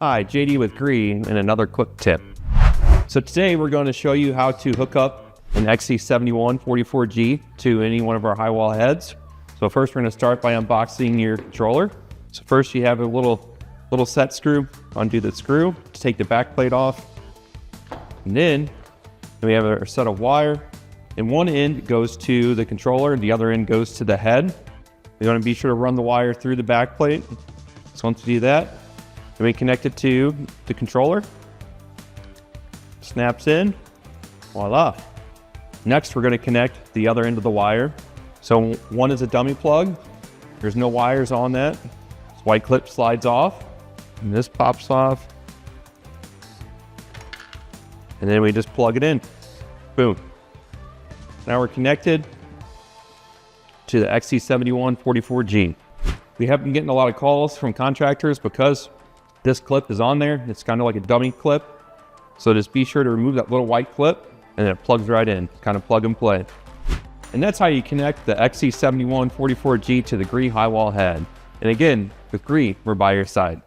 Hi, JD with GREE and another quick tip. So today we're going to show you how to hook up an XE71 44G to any one of our high wall heads. So first we're going to start by unboxing your controller. So first you have a little set screw. Undo the screw to take the back plate off. And then we have a set of wire. And one end goes to the controller, the other end goes to the head. You want to be sure to run the wire through the back plate. So once you do that, then we connect it to the controller. Snaps in, voila. Next, we're going to connect the other end of the wire. So one is a dummy plug. There's no wires on that. This white clip slides off, and this pops off. And then we just plug it in. Boom. Now we're connected to the XE71 44G. We have been getting a lot of calls from contractors because this clip is on there. It's kind of like a dummy clip. So just be sure to remove that little white clip and it plugs right in, kind of plug and play. And that's how you connect the XE71 44G to the GREE high wall head. And again, with GREE, we're by your side.